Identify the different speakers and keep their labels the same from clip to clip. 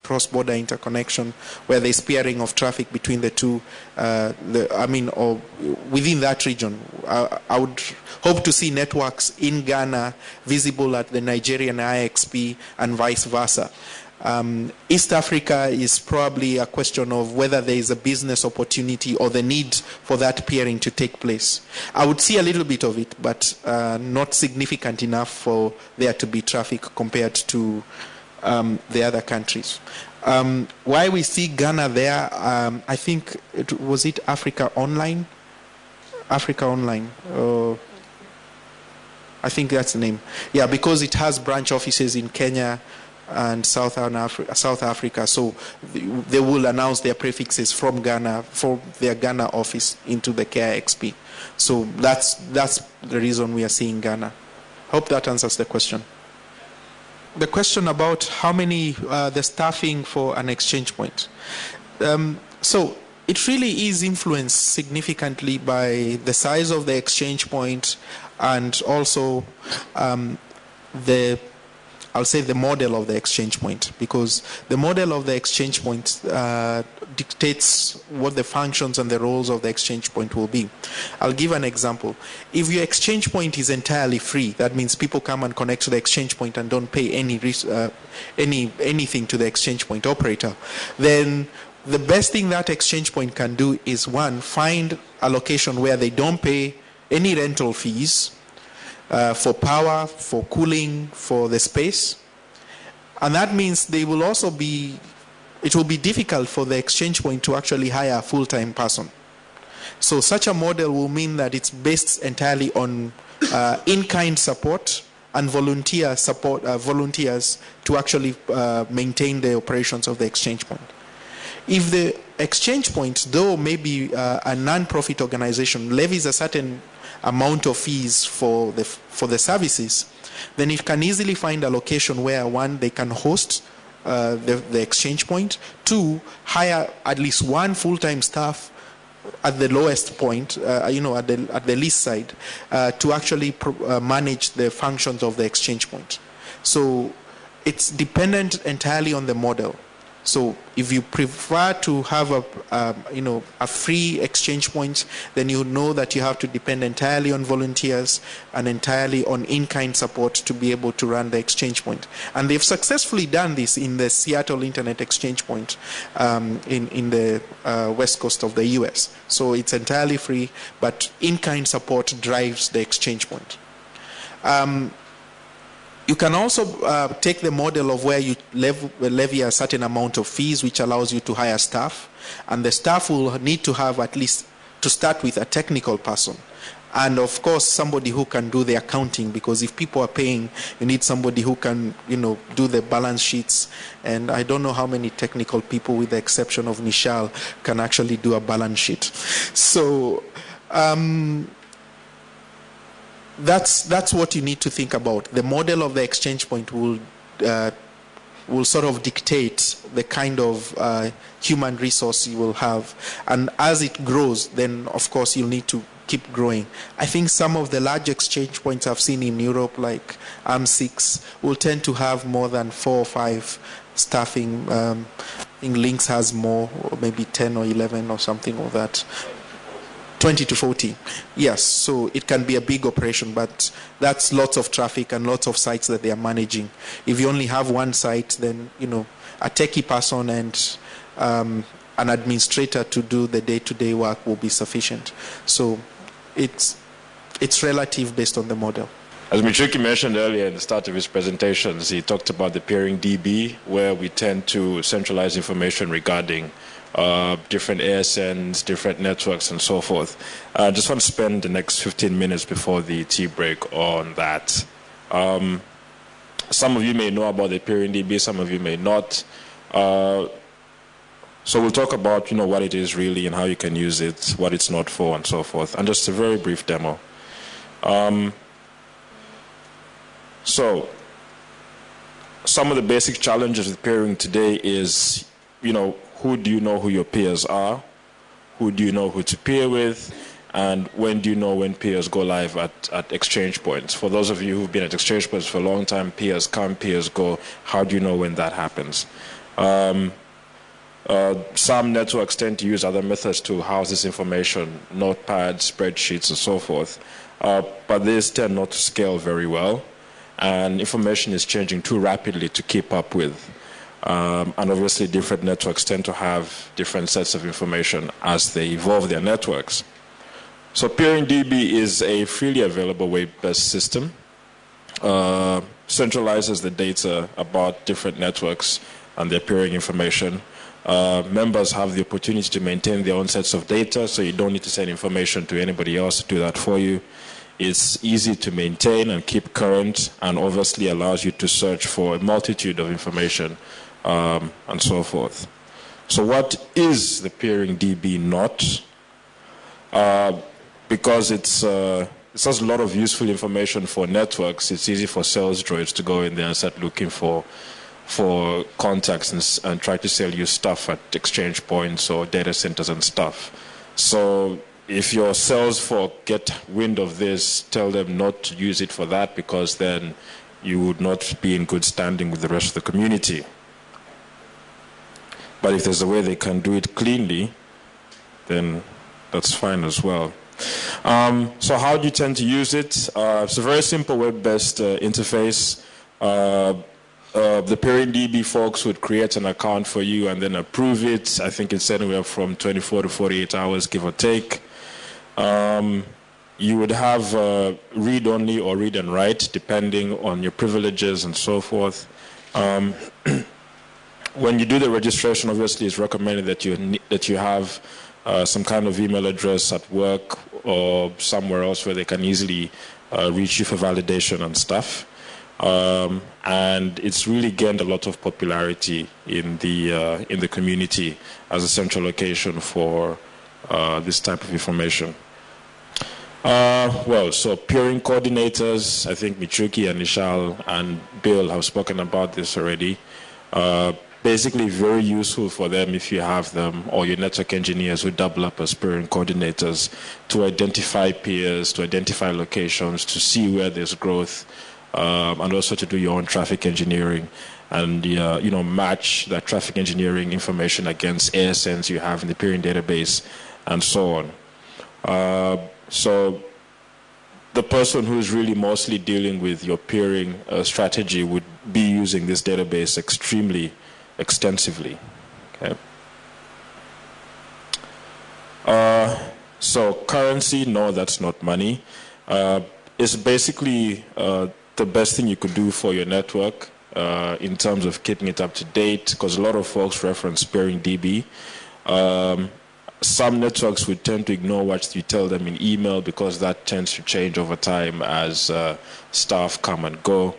Speaker 1: cross-border interconnection where there's peering of traffic between the two, or within that region. I would hope to see networks in Ghana visible at the Nigerian IXP and vice versa. East Africa is probably a question of whether there is a business opportunity or the need for that peering to take place. I would see a little bit of it, but not significant enough for there to be traffic compared to the other countries. Why we see Ghana there, I think, was it Africa Online? Africa Online. I think that's the name. Yeah, because it has branch offices in Kenya and South Africa, so they will announce their prefixes from Ghana, from their Ghana office into the KIXP. So that's the reason we are seeing Ghana. Hope that answers the question. The question about how many, the staffing for an exchange point. So it really is influenced significantly by the size of the exchange point and also I'll say the model of the exchange point, because the model of the exchange point dictates what the functions and the roles of the exchange point will be. I'll give an example. If your exchange point is entirely free, that means people come and connect to the exchange point and don't pay anything to the exchange point operator, then the best thing that exchange point can do is, one, find a location where they don't pay any rental fees for power, for cooling, for the space. And that means it will be difficult for the exchange point to actually hire a full-time person. So such a model will mean that it's based entirely on in-kind support and volunteers to actually maintain the operations of the exchange point. If the exchange point, though maybe a non-profit organization, levies a certain amount of fees for the services, then it can easily find a location where, one, they can host the exchange point, two, hire at least one full-time staff at the lowest point, at the least side, to actually manage the functions of the exchange point. So it's dependent entirely on the model. So if you prefer to have a free exchange point, then you know that you have to depend entirely on volunteers and entirely on in-kind support to be able to run the exchange point. And they've successfully done this in the Seattle Internet Exchange Point in the west coast of the US. So it's entirely free, but in-kind support drives the exchange point. You can also take the model of where you levy a certain amount of fees, which allows you to hire staff. And the staff will need to have, at least to start with, a technical person. And of course, somebody who can do the accounting, because if people are paying, you need somebody who can, do the balance sheets. And I don't know how many technical people, with the exception of Michelle, can actually do a balance sheet. So that's what you need to think about. The model of the exchange point will sort of dictate the kind of human resource you will have. And as it grows, then of course you'll need to keep growing. I think some of the large exchange points I've seen in Europe, like AM6, will tend to have more than 4 or 5 staffing. I think Lynx has more, or maybe 10 or 11 or something like that. 20 to 40. Yes, so it can be a big operation, but that's lots of traffic and lots of sites that they are managing. If you only have one site, then, a techie person and an administrator to do the day-to-day work will be sufficient. So it's relative based on the model.
Speaker 2: As Michuki mentioned earlier in the start of his presentations, he talked about the peering DB, where we tend to centralize information regarding different ASNs, different networks, and so forth. I just want to spend the next 15 minutes before the tea break on that. Some of you may know about the peering DB, some of you may not. So we'll talk about, what it is really and how you can use it, what it's not for, and so forth, and just a very brief demo. So some of the basic challenges with peering today is, who do you know who your peers are? Who do you know who to peer with? And when do you know when peers go live at exchange points? For those of you who've been at exchange points for a long time, peers come, peers go. How do you know when that happens? Some networks tend to use other methods to house this information, notepads, spreadsheets, and so forth. But these tend not to scale very well, and information is changing too rapidly to keep up with. And obviously, different networks tend to have different sets of information as they evolve their networks. So PeeringDB is a freely available web-based system. Centralizes the data about different networks and their peering information. Members have the opportunity to maintain their own sets of data, so you don't need to send information to anybody else to do that for you. It's easy to maintain and keep current, and obviously allows you to search for a multitude of information and so forth. So what is the PeeringDB not? Because it has a lot of useful information for networks, it's easy for sales droids to go in there and start looking for contacts and try to sell you stuff at exchange points or data centers and stuff. So if your sales folk get wind of this, tell them not to use it for that, because then you would not be in good standing with the rest of the community. But if there's a way they can do it cleanly, then that's fine as well. So how do you tend to use it? It's a very simple web-based interface. The PeeringDB folks would create an account for you and then approve it. I think it's anywhere from 24 to 48 hours, give or take. You would have read-only or read and write, depending on your privileges and so forth. When you do the registration, obviously it's recommended that you have some kind of email address at work or somewhere else where they can easily reach you for validation and stuff. And it's really gained a lot of popularity in the community as a central location for this type of information. So peering coordinators, I think Michuki and Nishal and Bill have spoken about this already. Basically very useful for them if you have them, or your network engineers who double up as peering coordinators, to identify peers, to identify locations, to see where there's growth, and also to do your own traffic engineering and match that traffic engineering information against ASNs you have in the peering database and so on. So the person who's really mostly dealing with your peering strategy would be using this database extremely extensively. Okay. So currency, no, that's not money. It's basically the best thing you could do for your network in terms of keeping it up to date, because a lot of folks reference PeeringDB. Some networks would tend to ignore what you tell them in email, because that tends to change over time as staff come and go.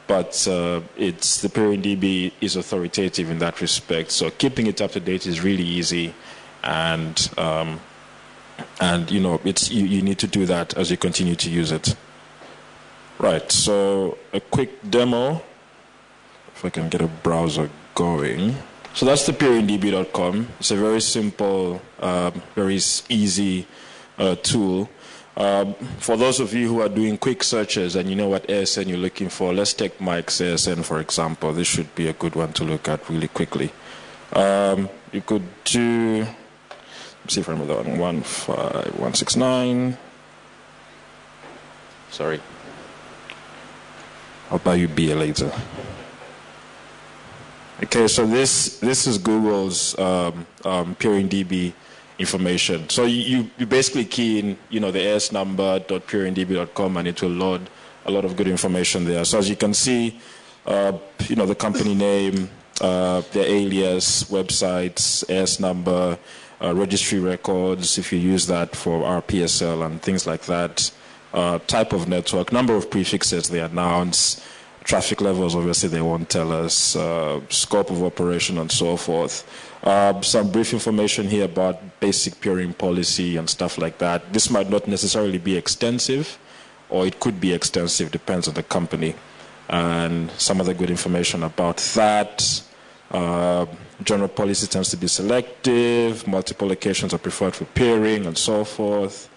Speaker 2: But the PeeringDB is authoritative in that respect. So keeping it up to date is really easy, and you need to do that as you continue to use it. Right. So a quick demo, if I can get a browser going. So that's the PeeringDB.com. It's a very simple, very easy tool. For those of you who are doing quick searches and you know what ASN you're looking for, let's take Mike's ASN, for example. This should be a good one to look at really quickly. You could do, let's see if I remember that one, 15169. Sorry. I'll buy you beer later. Okay, so this is Google's PeeringDB information. So you basically key in, the AS number.peeringdb.com, and it will load a lot of good information there. So as you can see, the company name, their alias, websites, AS number, registry records, if you use that for RPSL and things like that, type of network, number of prefixes they announce, traffic levels, obviously they won't tell us, scope of operation and so forth. Some brief information here about basic peering policy and stuff like that. This might not necessarily be extensive, or it could be extensive, depends on the company. And some other good information about that. General policy tends to be selective, multiple locations are preferred for peering and so forth.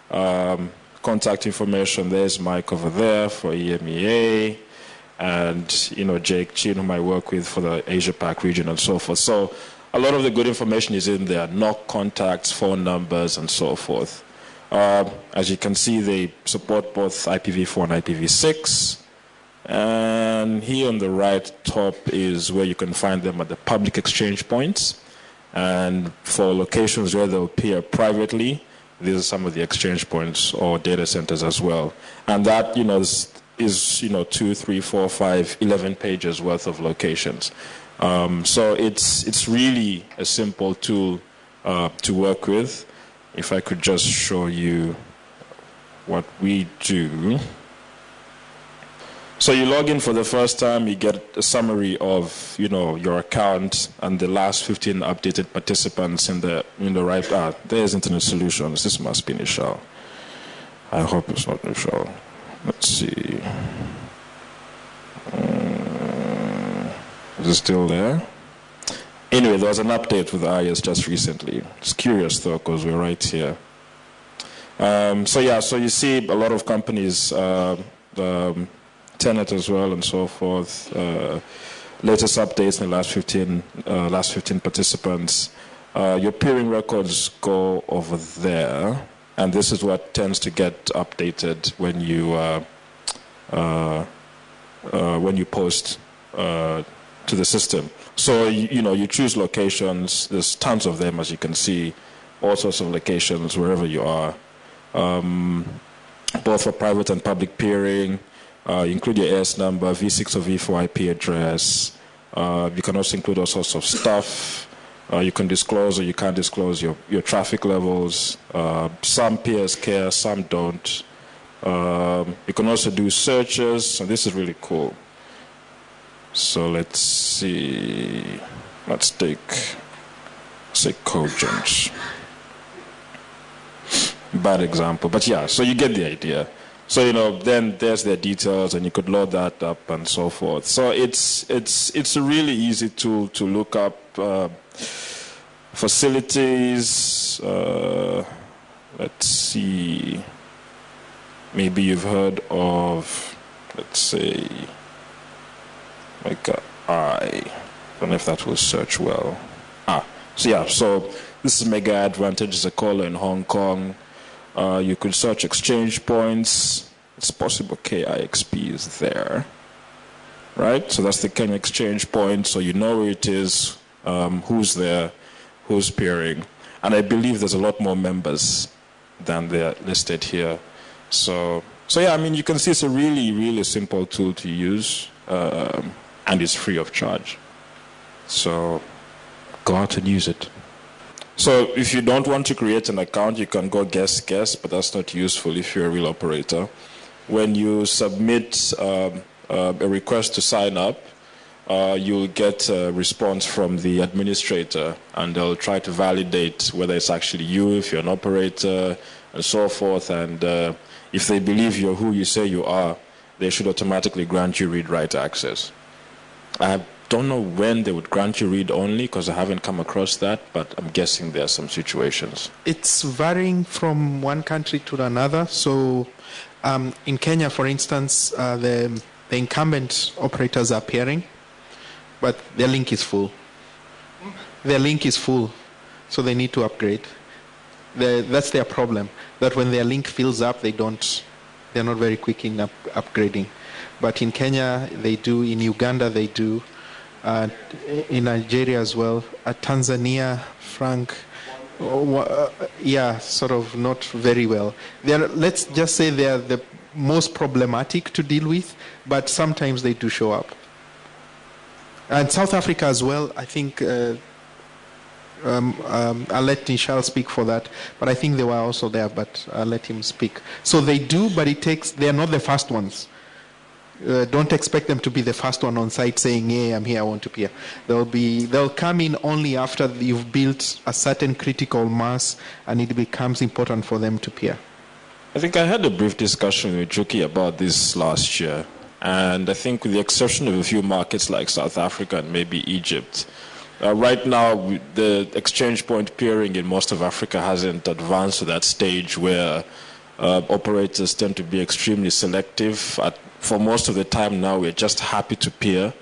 Speaker 2: Contact information, there's Mike over there for EMEA. and Jake Chin, whom I work with for the Asia Pac region and so forth. So a lot of the good information is in there: NOC contacts, phone numbers, and so forth. As you can see, they support both IPv4 and IPv6. And here on the right top is where you can find them at the public exchange points. And for locations where they'll appear privately, these are some of the exchange points or data centers as well. And that, is 2, 3, 4, 5, 11 pages worth of locations. So it's really a simple tool to work with. If I could just show you what we do. So you log in for the first time, you get a summary of your account and the last 15 updated participants in the right. There's Internet Solutions. This must be Nishal. I hope it's not Nishal. Let's see. Is it still there? Anyway, there was an update with IS just recently. It's curious though, because we're right here. So you see a lot of companies, Tenet as well, and so forth. Latest updates in the last 15 participants. Your peering records go over there, and this is what tends to get updated when you post to the system. So you choose locations. There's tons of them, as you can see, all sorts of locations wherever you are, both for private and public peering. You include your AS number, V6 or V4 IP address. You can also include all sorts of stuff. You can disclose or you can't disclose your traffic levels. Some peers care, some don't. You can also do searches, and this is really cool. So let's see. Let's take, say, Cogent. Bad example, but yeah, so you get the idea. So then there's their details, and you could load that up and so forth. So it's a really easy tool to look up facilities. Let's see. Maybe you've heard of, let's say, I don't know if that will search well. So this is Mega Advantage. It's a caller in Hong Kong. You could search exchange points. It's possible KIXP is there, right? So that's the Kenya exchange point. So you know where it is, who's there, who's peering. And I believe there's a lot more members than they're listed here. So yeah, you can see it's a really, really simple tool to use, and it's free of charge. So go out and use it. So if you don't want to create an account, you can go guess, but that's not useful if you're a real operator. When you submit a request to sign up, you'll get a response from the administrator, and they'll try to validate whether it's actually you, if you're an operator, and so forth. And if they believe you're who you say you are, they should automatically grant you read-write access. I don't know when they would grant you read-only, because I haven't come across that, but I'm guessing there are some situations.
Speaker 1: It's varying from one country to another. So in Kenya, for instance, the incumbent operators are peering, but their link is full. Their link is full, so they need to upgrade. That's their problem, that when their link fills up, they're not very quick in upgrading. But in Kenya, they do. In Uganda, they do. In Nigeria as well. Tanzania, Frank, sort of not very well. Let's just say they're the most problematic to deal with, but sometimes they do show up. And South Africa as well, I think, I'll let Nishal speak for that, but I think they were also there, but I'll let him speak. So they do, but they're not the first ones. Don't expect them to be the first one on site saying, "Hey, I'm here, I want to peer." They'll come in only after you've built a certain critical mass and it becomes important for them to peer.
Speaker 2: I think I had a brief discussion with Juki about this last year, and I think with the exception of a few markets like South Africa and maybe Egypt, right now the exchange point peering in most of Africa hasn't advanced to that stage where operators tend to be extremely selective at for most of the time now, we're just happy to peer